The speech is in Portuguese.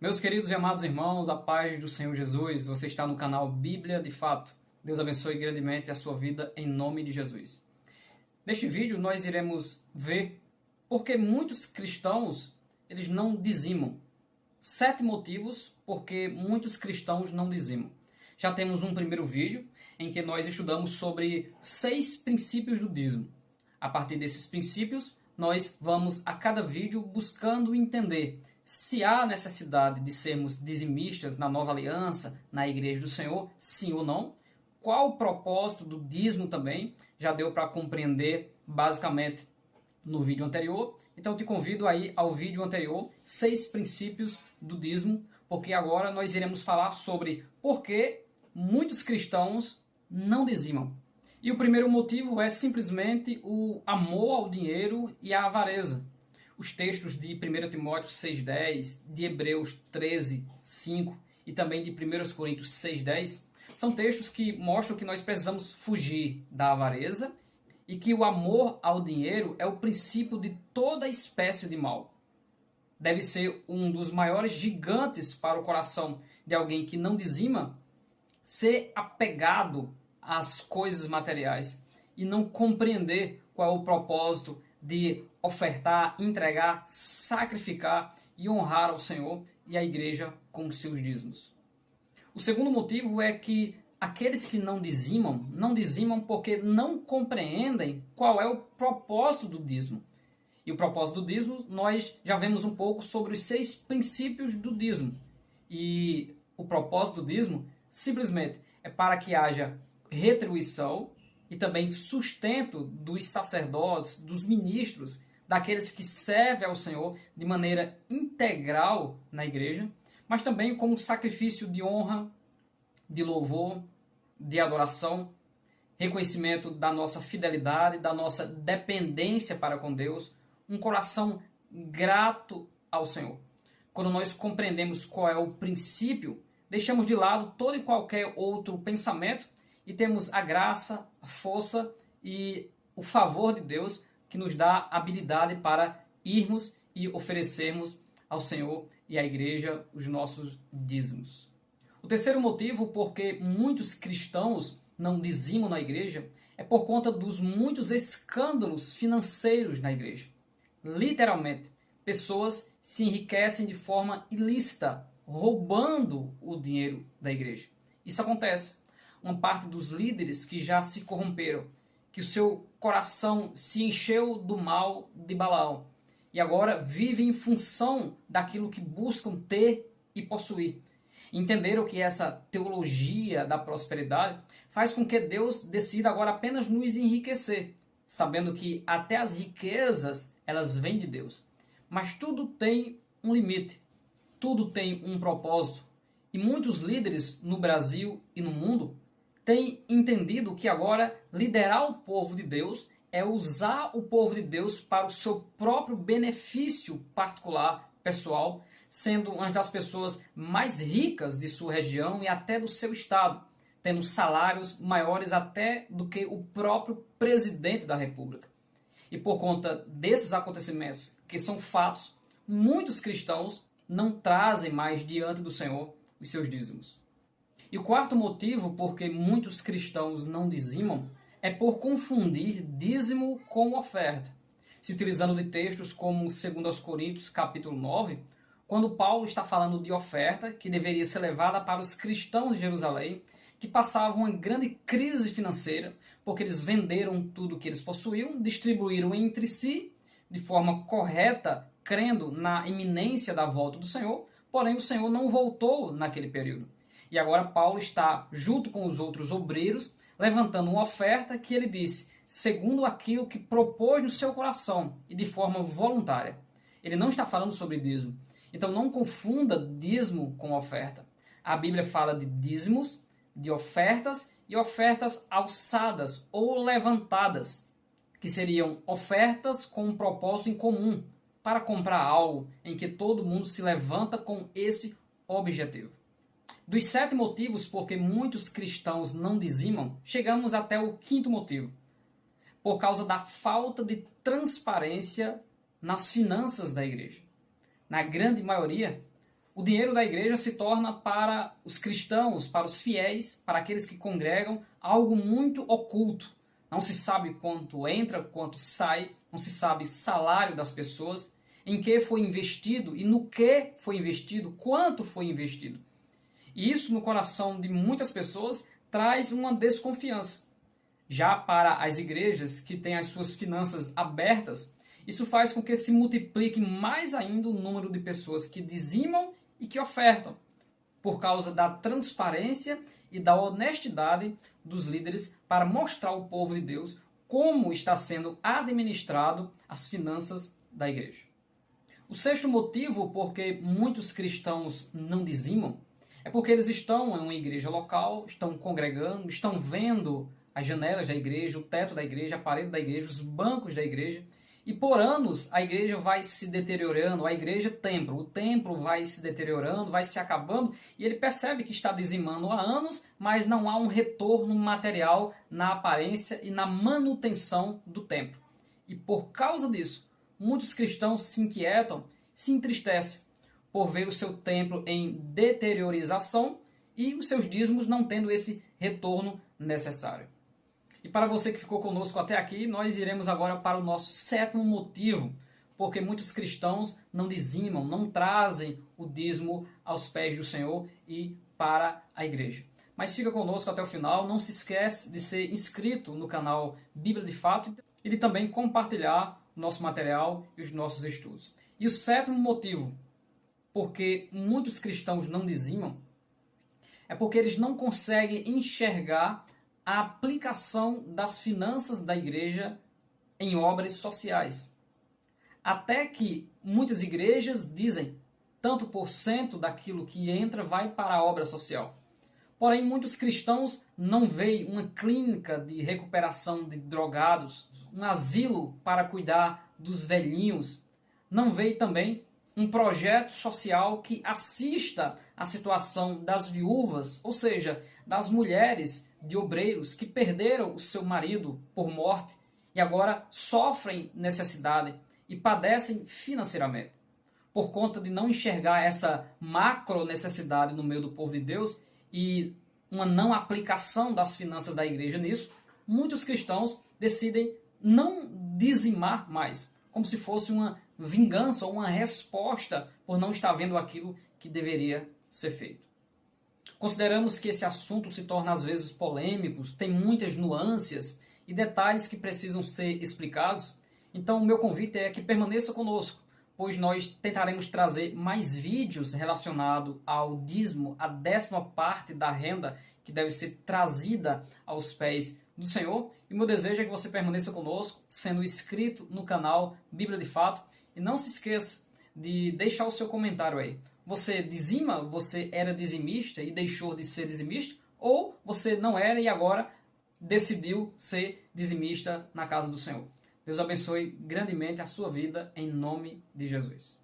Meus queridos e amados irmãos, a paz do Senhor Jesus, você está no canal Bíblia de Fato. Deus abençoe grandemente a sua vida em nome de Jesus. Neste vídeo nós iremos ver por que muitos cristãos eles não dizimam. 7 motivos porque muitos cristãos não dizimam. Já temos um primeiro vídeo em que nós estudamos sobre 6 princípios do dízimo. A partir desses princípios, nós vamos a cada vídeo buscando entender se há necessidade de sermos dizimistas na nova aliança, na igreja do Senhor, sim ou não. Qual o propósito do dízimo também, já deu para compreender basicamente no vídeo anterior. Então te convido aí ao vídeo anterior, 6 princípios do dízimo, porque agora nós iremos falar sobre por que muitos cristãos não dizimam. E o primeiro motivo é simplesmente o amor ao dinheiro e a avareza. Os textos de 1 Timóteo 6,10, de Hebreus 13,5 e também de 1 Coríntios 6,10 são textos que mostram que nós precisamos fugir da avareza e que o amor ao dinheiro é o princípio de toda espécie de mal. Deve ser um dos maiores gigantes para o coração de alguém que não dizima ser apegado às coisas materiais e não compreender qual é o propósito de ofertar, entregar, sacrificar e honrar ao Senhor e à igreja com os seus dízimos. O segundo motivo é que aqueles que não dizimam porque não compreendem qual é o propósito do dízimo. E o propósito do dízimo, nós já vemos um pouco sobre os 6 princípios do dízimo. E o propósito do dízimo simplesmente é para que haja retribuição e também sustento dos sacerdotes, dos ministros, daqueles que servem ao Senhor de maneira integral na igreja, mas também como sacrifício de honra, de louvor, de adoração, reconhecimento da nossa fidelidade, da nossa dependência para com Deus, um coração grato ao Senhor. Quando nós compreendemos qual é o princípio, deixamos de lado todo e qualquer outro pensamento e temos a graça, a força e o favor de Deus que nos dá habilidade para irmos e oferecermos ao Senhor e à igreja os nossos dízimos. O terceiro motivo porque muitos cristãos não dizimam na igreja é por conta dos muitos escândalos financeiros na igreja. Literalmente, pessoas se enriquecem de forma ilícita, roubando o dinheiro da igreja. Isso acontece. Uma parte dos líderes que já se corromperam, que o seu coração se encheu do mal de Balaão e agora vivem em função daquilo que buscam ter e possuir. Entenderam que essa teologia da prosperidade faz com que Deus decida agora apenas nos enriquecer, sabendo que até as riquezas elas vêm de Deus. Mas tudo tem um limite, tudo tem um propósito. E muitos líderes no Brasil e no mundo têm entendido que agora liderar o povo de Deus é usar o povo de Deus para o seu próprio benefício particular, pessoal, sendo uma das pessoas mais ricas de sua região e até do seu estado, tendo salários maiores até do que o próprio presidente da República. E por conta desses acontecimentos, que são fatos, muitos cristãos não trazem mais diante do Senhor os seus dízimos. E o quarto motivo porque muitos cristãos não dizimam é por confundir dízimo com oferta. Se utilizando de textos como 2 Coríntios capítulo 9, quando Paulo está falando de oferta que deveria ser levada para os cristãos de Jerusalém, que passavam uma grande crise financeira, porque eles venderam tudo que eles possuíam, distribuíram entre si de forma correta, crendo na iminência da volta do Senhor, porém o Senhor não voltou naquele período. E agora Paulo está, junto com os outros obreiros, levantando uma oferta que ele disse, segundo aquilo que propôs no seu coração e de forma voluntária. Ele não está falando sobre dízimo. Então não confunda dízimo com oferta. A Bíblia fala de dízimos, de ofertas e ofertas alçadas ou levantadas, que seriam ofertas com um propósito em comum, para comprar algo em que todo mundo se levanta com esse objetivo. Dos 7 motivos por que muitos cristãos não dizimam, chegamos até o 5º motivo. Por causa da falta de transparência nas finanças da igreja. Na grande maioria, O dinheiro da igreja se torna para os cristãos, para os fiéis, para aqueles que congregam, algo muito oculto. Não se sabe quanto entra, quanto sai, não se sabe salário das pessoas, em que foi investido e no que foi investido, quanto foi investido. E isso no coração de muitas pessoas traz uma desconfiança. Já para as igrejas que têm as suas finanças abertas, isso faz com que se multiplique mais ainda o número de pessoas que dizimam e que ofertam, por causa da transparência e da honestidade dos líderes para mostrar ao povo de Deus como está sendo administrado as finanças da igreja. O sexto motivo por que muitos cristãos não dizimam é porque eles estão em uma igreja local, estão congregando, estão vendo as janelas da igreja, o teto da igreja, a parede da igreja, os bancos da igreja, e por anos a igreja vai se deteriorando, a igreja templo, o templo vai se deteriorando, vai se acabando, e ele percebe que está dizimando há anos, mas não há um retorno material na aparência e na manutenção do templo. E por causa disso, muitos cristãos se inquietam, se entristecem por ver o seu templo em deteriorização e os seus dízimos não tendo esse retorno necessário. E para você que ficou conosco até aqui, nós iremos agora para o nosso sétimo motivo, porque muitos cristãos não dizimam, não trazem o dízimo aos pés do Senhor e para a igreja. Mas fica conosco até o final, não se esquece de ser inscrito no canal Bíblia de Fato e de também compartilhar o nosso material e os nossos estudos. E o sétimo motivo, porque muitos cristãos não dizimam, é porque eles não conseguem enxergar a aplicação das finanças da igreja em obras sociais. Até que muitas igrejas dizem tanto por cento daquilo que entra vai para a obra social. Porém, muitos cristãos não veem uma clínica de recuperação de drogados, um asilo para cuidar dos velhinhos, não veem também um projeto social que assista à situação das viúvas, ou seja, das mulheres de obreiros que perderam o seu marido por morte e agora sofrem necessidade e padecem financeiramente. Por conta de não enxergar essa macro necessidade no meio do povo de Deus e uma não aplicação das finanças da igreja nisso, muitos cristãos decidem não dizimar mais, como se fosse uma vingança ou uma resposta por não estar vendo aquilo que deveria ser feito. Consideramos que esse assunto se torna às vezes polêmico, tem muitas nuances e detalhes que precisam ser explicados, então o meu convite é que permaneça conosco, pois nós tentaremos trazer mais vídeos relacionados ao dízimo, a 10ª parte da renda que deve ser trazida aos pés do Senhor. E meu desejo é que você permaneça conosco, sendo inscrito no canal Bíblia de Fato. E não se esqueça de deixar o seu comentário aí. Você dizima? Você era dizimista e deixou de ser dizimista? Ou você não era e agora decidiu ser dizimista na casa do Senhor? Deus abençoe grandemente a sua vida em nome de Jesus.